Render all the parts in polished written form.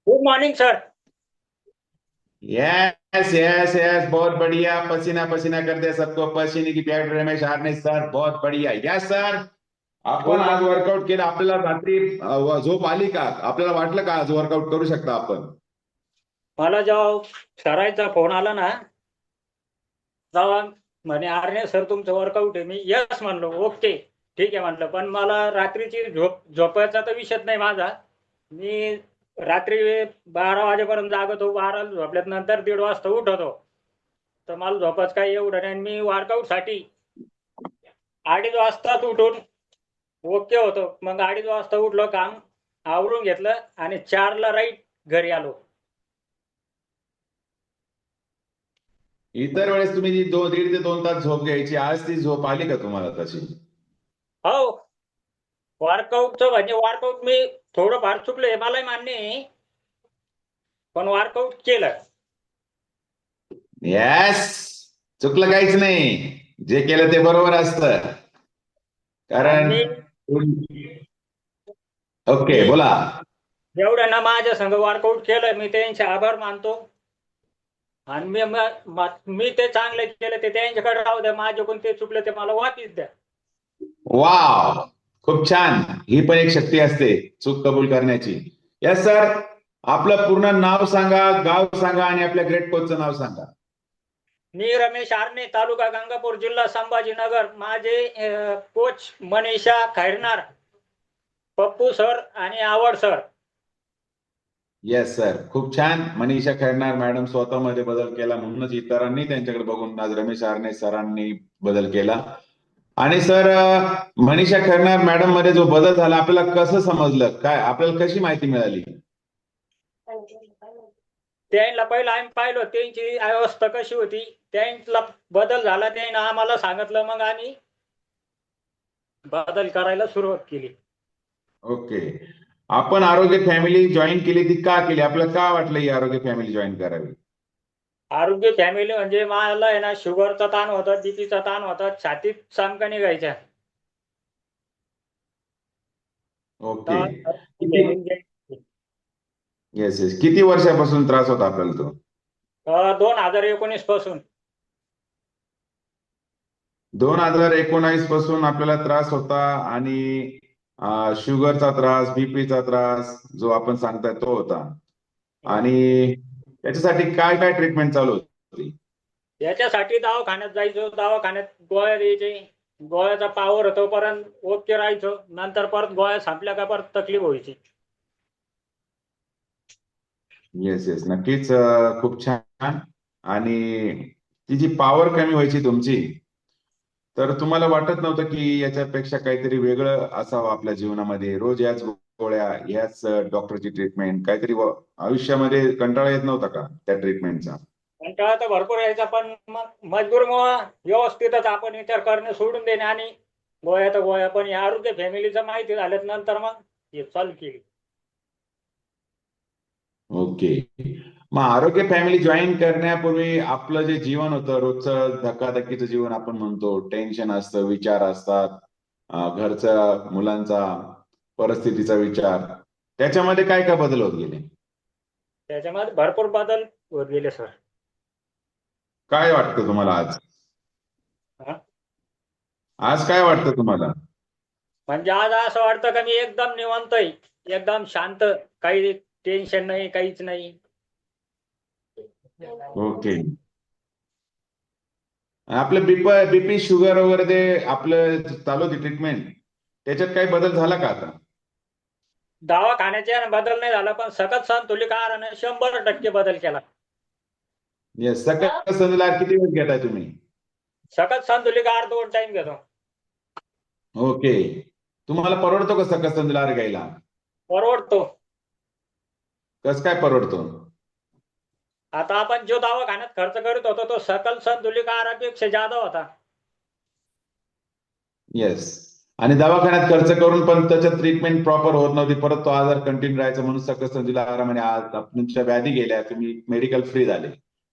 Good morning sir. Yes yes yes, बहुत बढ़िया। पसीना पसीना कर दे सबको, पसीने की प्याड रमेश आरने सर, बहुत बढ़िया। यस सर, आपण गुड आज मॉर्निंग। वर्कआउट केलं, आपल्याला रात्री झोप आली का? आपल्याला वाटलं का आज वर्कआउट करू शकता आपण? मला जेव्हा सरांचा फोन आला ना, तेव्हा म्हणे आरणे सर तुमचं वर्कआउट आहे. मी यस म्हणलो, ओके ठीक आहे म्हटलं. पण मला रात्रीची झोपायचा तर विषयच नाही माझा. मी रात्री 12 वाजेपर्यंत जागतो. 12 झोपल्यात नंतर 1:30 वाजता उठतो. तर मला झोपायचं काही एवढं नाही. मी वर्कआउटसाठी 2:30 वाजताच उठून ओके होतो. मग 2:30 वाजता उठलो, काम आवरून घेतलं आणि 4ला राईट घरी आलो. इतर वेळेस तुम्ही जी 1.5 ते 2 तास झोप घ्यायची, आज ती झोप आली का तुम्हाला तशी? हो, वर्कआउटचं म्हणजे वर्कआउट मी थोडंफार चुकलं हे मलाही मान्य आहे. पण वर्कआउट केलं. यस, चुकलं काहीच नाही. जे केलं ते बरोबर असतं. आणि कारण मी ओके, मी बोला. जेवढ्यांना माझ्या संग वर्कआउट केलं मी त्यांचे आभार मानतो. आणि मी ते चांगले केले ते त्यांच्याकडे राहू द्या. माझ्याकडून ते चुकले ते मला वापस द्या. वाव, खूप छान. ही पण एक शक्ती असते, चूक कबूल करण्याची. यस सर, आपलं पूर्ण नाव सांगा, गाव सांगा आणि आपल्या ग्रेट कोचचं नाव सांगा. मी रमेश आरणे, तालुका गंगापूर, जिल्हा संभाजीनगर. माझे कोच मनीषा खैरनार, पप्पू सर आणि आवड सर. येस सर, खूप छान. मनीषा खैरनार मॅडम स्वतःमध्ये बदल केला, म्हणूनच इतरांनी त्यांच्याकडे बघून आज रमेश आरणे सरांनी बदल केला. आणि सर, मनीषा खैरनार मॅडम मध्ये जो बदल झाला, आपल्याला कसं समजलं, काय आपल्याला कशी माहिती मिळाली? त्यांना पहिलं आम्ही पाहिलं त्यांची अवस्था कशी होती. त्यांना बदल झाला, त्याने आम्हाला सांगितलं. मग आम्ही बदल करायला सुरुवात केली. ओके. आपण आरोग्य फॅमिली जॉईन केली, ती का केली? आपल्याला का वाटलं ही आरोग्य फॅमिली जॉईन करावी? आरोग्य फॅमिली म्हणजे मला आहे ना, शुगरचा ताण होता, बीपीचा ताण होता, छातीत सामका निघायच्या. ओके. तर किती? फॅमिली येस येस, किती वर्षापासून त्रास होता आपल्याला तो? 2019 पासून. 2019 पासून आपल्याला त्रास होता. आणि शुगरचा त्रास, बीपीचा त्रास जो आपण सांगताय तो होता. आणि त्याच्यासाठी काय काय ट्रीटमेंट चालू होती? याच्यासाठी दवाखान्यात जायचो, दवाखान्यात गोळ्या द्यायचे. गोळ्याचा पावर तोपर्यंत ओके राहायचो. नंतर परत गोळ्या संपल्या का परत तकलीफ व्हायची. येस येस, नक्कीच. खूप छान. आणि ती जी पॉवर कमी व्हायची तुमची, तर तुम्हाला वाटत नव्हतं की याच्यापेक्षा काहीतरी वेगळं असावं आपल्या जीवनामध्ये? रोज याच गोळ्या, याच डॉक्टरची ट्रीटमेंट, काहीतरी आयुष्यामध्ये कंटाळा येत नव्हता का त्या ट्रीटमेंटचा? कंटाळा तर भरपूर यायचा, पण मग मजबूरमुळं व्यवस्थितच आपण विचार करणे सोडून देणे आणि गोळ्या तर गोळ्या. पण या आरोग्य फॅमिलीचं माहिती झाल्यात नंतर मग हे चालू केली. ओके. मग आरोग्य फॅमिली जॉईन करण्यापूर्वी आपलं जे जीवन होतं, रोजचं धकाधकीचं जीवन आपण म्हणतो, टेन्शन असतं, विचार असतात, घरचा, मुलांचा, परिस्थितीचा विचार, त्याच्यामध्ये काय काय बदल होत गेले? त्याच्यामध्ये भरपूर बदल होत गेले सर. काय वाटतं तुम्हाला आज? हा? आज काय वाटतं तुम्हाला? म्हणजे आज असं वाटतं का मी एकदम निवांत आहे, एकदम शांत. काही टेन्शन नाही, काहीच नाही. ओके. आपलं बीपी शुगर वगैरे ते आपलं चालू होती ट्रीटमेंट, त्याच्यात काही बदल झाला का आता? दवाखान्याच्या बदल नाही झाला, पण सकत संतुलित आहाराने 100% बदल केला. येस, सकाळ संध्याकाळ किती वेळ घेताय तुम्ही? सकत संतुलित आहार 2 टाइम घेतो. ओके. तुम्हाला परवडतो का सकाळ संध्याकाळ घ्यायला? परवडतो. कसं काय परवडतो? आता आपण जो दवाखान्यात खर्च करत होतो तो सकल संतुलित आहारापेक्षा जादा होता. येस. आणि दवाखान्यात खर्च करून पण त्याच्यात ट्रीटमेंट प्रॉपर होत नव्हती, परत तो आजार कंटिन्यू राहायचा, म्हणून सकस संधीला आराम. आणि आज तुमच्या व्याधी गेल्या, तुम्ही मेडिकल फ्री झाले,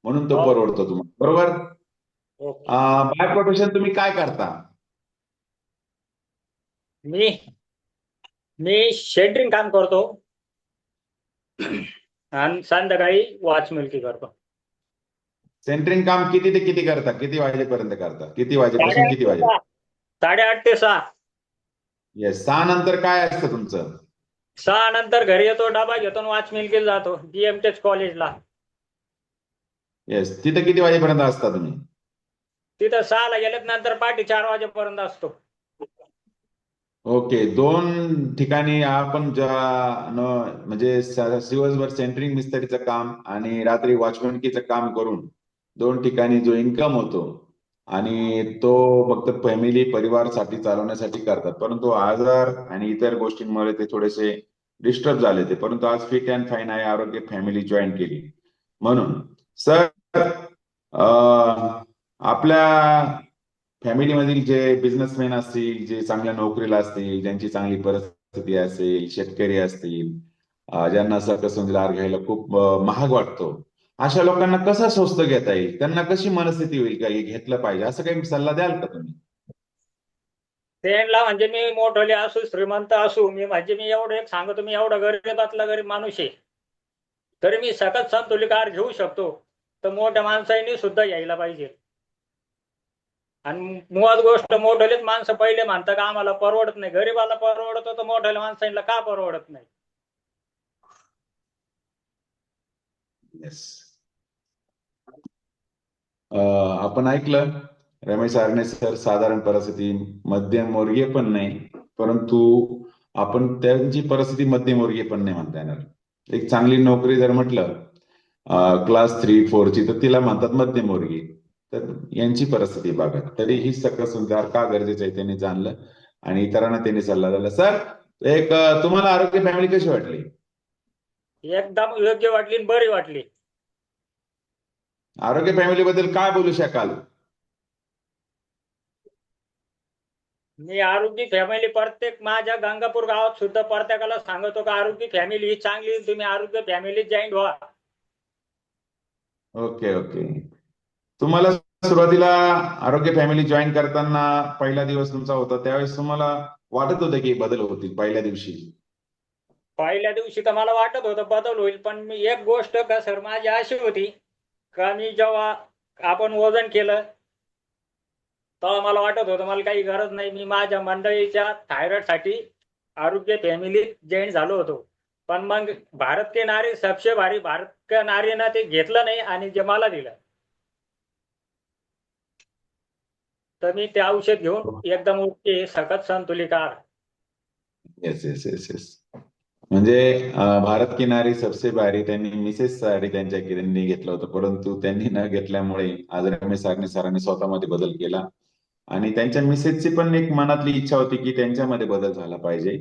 म्हणून तो हो. परवडतो तुम्हाला, बरोबर? ओके. बाय प्रोफेशन तुम्ही काय करता? मी मी शेंटरिंग काम करतो. आणि संध्याकाळी वॉच मिल्की करतो. सेंटरिंग काम किती ते किती करता? किती वाजेपर्यंत करता? किती वाजेपासून 8:30 किती ते वाजे? 6. 8:30 ते 6. येस. 6 नंतर काय असतं तुमचं? 6 नंतर घरी येतो, डबा घेतो, वॉच मिल्कीला जातो BMTech कॉलेजला. येस. तिथे किती वाजेपर्यंत असता तुम्ही? तिथं 6ला गेल्यात नंतर पहाटे 4 वाजेपर्यंत असतो. ओके. दोन ठिकाणी आपण म्हणजे दिवसभर सेंटरिंग मिस्त्रीचं काम आणि रात्री वॉचमनकीचं काम करून दोन ठिकाणी जो इन्कम होतो आणि तो फक्त फॅमिली परिवारसाठी चालवण्यासाठी करतात. परंतु आजार आणि इतर गोष्टींमुळे ते थोडेसे डिस्टर्ब झाले ते. परंतु आज फिट अँड फाईन आहे, आरोग्य फॅमिली जॉईन केली. म्हणून सर, आपल्या फॅमिलीमधील जे बिझनेसमॅन असतील, जे चांगल्या नोकरीला असतील, ज्यांची चांगली परिस्थिती असेल, शेतकरी असतील, ज्यांना सकस आहार घ्यायला खूप महाग वाटतो, अशा लोकांना कसं स्वस्त घेता येईल? त्यांना कशी मनस्थिती होईल का हे घेतलं पाहिजे? असं काही सल्ला द्याल का तुम्ही? त्यांना म्हणजे मी मोठले असू, श्रीमंत असू, मी एवढं एक सांगतो, मी एवढा गरीबातला गरीब माणूस आहे, तरी मी सकस संतुलित आहार घेऊ शकतो. तर मोठ्या माणसांनी सुद्धा यायला पाहिजे. आणि मुळात गोष्ट, मोठलेच माणसं पहिले म्हणतात का आम्हाला परवडत नाही. गरीबाला परवडतो तर मोठ्या माणसांना का परवडत नाही? येस. आपण ऐकलं रमेश आरणे सर, साधारण परिस्थिती, मध्यमवर्गीय पण नाही, परंतु आपण त्यांची परिस्थिती मध्यमवर्गीय पण नाही म्हणता येणार. एक चांगली नोकरी जर म्हटलं क्लास 3-4ची, तर तिला म्हणतात मध्यमवर्गीय. तर यांची परिस्थिती बघा. तरी ही सकस आहार का गरजेचं आहे त्यांनी जाणलं आणि इतरांना त्यांनी सल्ला दिला. सर, एक तुम्हाला आरोग्य फॅमिली कशी वाटली? एकदम योग्य वाटली आणि बरी वाटली. आरोग्य फॅमिली बद्दल काय बोलू शकाल? मी आरोग्य फॅमिली प्रत्येक माझ्या गंगापूर गावात सुद्धा प्रत्येकाला सांगतो का आरोग्य फॅमिली ही चांगली, तुम्ही आरोग्य फॅमिली जॉईन व्हा. Okay okay. तुम्हाला सुरुवातीला आरोग्य फॅमिली जॉईन करताना पहिला दिवस तुमचा होता, त्यावेळेस तुम्हाला वाटत होतं की बदल होतील पहिल्या दिवशी? पहिल्या दिवशी तर मला वाटत होतं बदल होईल, पण मी एक गोष्ट का सर माझी अशी होती का मी जेव्हा आपण वजन केलं तेव्हा मला वाटत होतं मला काही गरज नाही. मी माझ्या मंडळीच्या थायरॉइडसाठी आरोग्य फॅमिलीत जॉईन झालो होतो. पण मग भारत के नारी सबसे भारी, भारत के नारीनं ते घेतलं नाही आणि जे मला दिलं, तर मी ते औषध घेऊन एकदम ओके सकस संतुलित आहार. Yes yes yes yes. म्हणजे भारत की नारी सबसे भारी त्यांनी मिसेस साठी त्यांनी घेतलं होतं, परंतु त्यांनी न घेतल्यामुळे आज रमेश सारणे सरांनी स्वतःमध्ये बदल केला आणि त्यांच्या मिसेसची पण एक मनातली इच्छा होती की त्यांच्यामध्ये बदल झाला पाहिजे.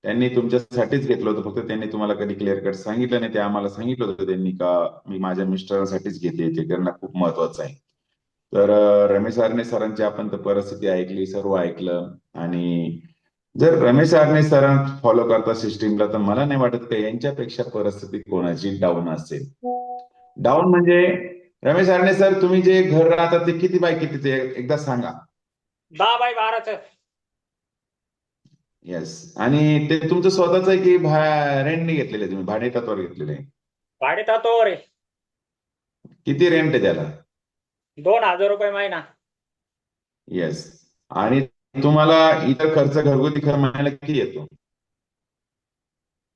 त्यांनी तुमच्यासाठीच घेतलं होतं, फक्त त्यांनी तुम्हाला कधी क्लिअर कट सांगितलं नाही. ते आम्हाला सांगितलं होतं त्यांनी का मी माझ्या मिस्टरांसाठीच घेते, ते त्यांना खूप महत्वाचं आहे. तर रमेश आरणे सरांची आपण तर परिस्थिती ऐकली, सर्व ऐकलं. आणि जर रमेश आरणे सरांना फॉलो करता सिस्टीमला, तर मला नाही वाटत का यांच्यापेक्षा परिस्थिती कोणाची डाऊन असेल. डाऊन म्हणजे रमेश आरणे सर, तुम्ही जे घर राहतात ते किती बाय किती ते एकदा सांगा. 10x12. येस. आणि ते तुमचं स्वतःच आहे की रेंटने घेतलेलं आहे, तुम्ही भाडे तत्वावर घेतलेलं आहे? भाडेतत्वावर आहे. किती रेंट आहे त्याला? 2,000 रुपये महिना. येस. आणि तुम्हाला इतर खर्च, घरगुती खर्च महिन्याला किती येतो?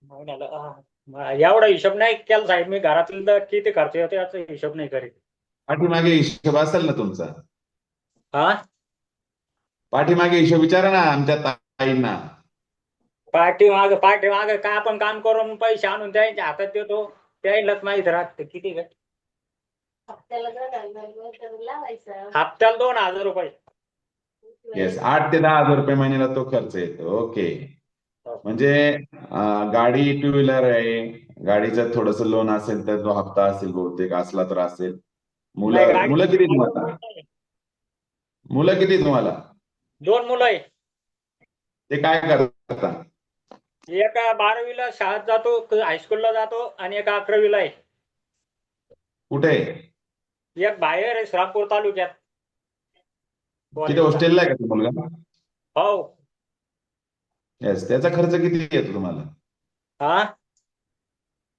महिन्याला एवढा हिशोब नाही केला साहेब मी. घरातलं किती खर्च येतो याचा हिशोब नाही करीत. पाठीमागे हिशोब असेल ना तुमचा? हा, पाठीमागे हिशोब विचारा ना आमच्या ताईंना. पाठीमाग काय आपण काम करून पैसे आणून त्यांच्या हातात देतो, त्यालाच माहित राहत किती काय. हप्त्याला 2,000 रुपये. येस. 8 ते 10 हजार रुपये महिन्याला तो खर्च येतो. ओके. म्हणजे गाडी 2 व्हीलर आहे, गाडीचं थोडस लोन असेल तर तो हप्ता असेल, बहुतेक असला तर असेल. नाही, मुलं गाडी मुलं किती तुम्हाला? गाडी- मुलं किती तुम्हाला? 2 मुलं आहे. ते काय करतात? एका 12वीला शाळेत जातो, हायस्कूलला जातो, आणि एका 11वीला आहे. कुठे? एक बाहेर आहे श्रामपूर तालुक्यात तिथे कॉलेजला. हॉस्टेलला आहे का तो मुलगा? हो. येस. त्याचा खर्च किती येतो तुम्हाला? हा,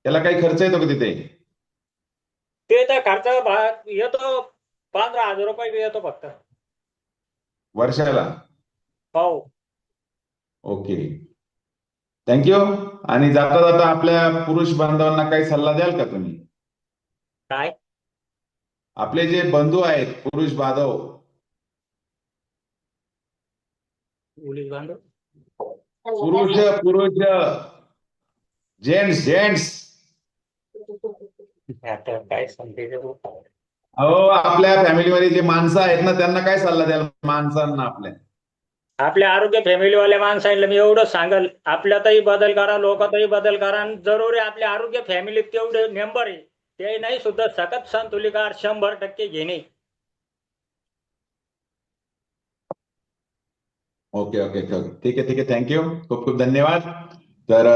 त्याला काही खर्च येतो का तिथे? ते तर खर्च येतो 15,000 रुपये येतो फक्त. वर्षाला? हो. Okay, thank you. आणि जाता जाता आपल्या पुरुष बांधवांना काही सल्ला द्याल का तुम्ही? काय? आपले जे बंधू आहेत पुरुष बांधव, पोलीस बांधव. पुरुष पुरुष जेंट्स जेंट्स, आता काय सांगते ते तू. अहो आपल्या फॅमिलीमध्ये जे माणसं आहेत ना, त्यांना काय सल्ला द्याल माणसांना आपल्या? आपल्या आरोग्य फॅमिलीवाल्या माणसांना मी एवढंच सांगल, आपल्यातही बदल करा, लोकातही बदल करा. आणि जरुरी आपल्या आरोग्य फॅमिलीत तेवढे मेंबर आहे, ते नाही सुद्धा सकत संतुलित आहार 100% घेणे. ओके ओके, ठीक आहे ठीक आहे, थँक्यू, खूप खूप धन्यवाद. तर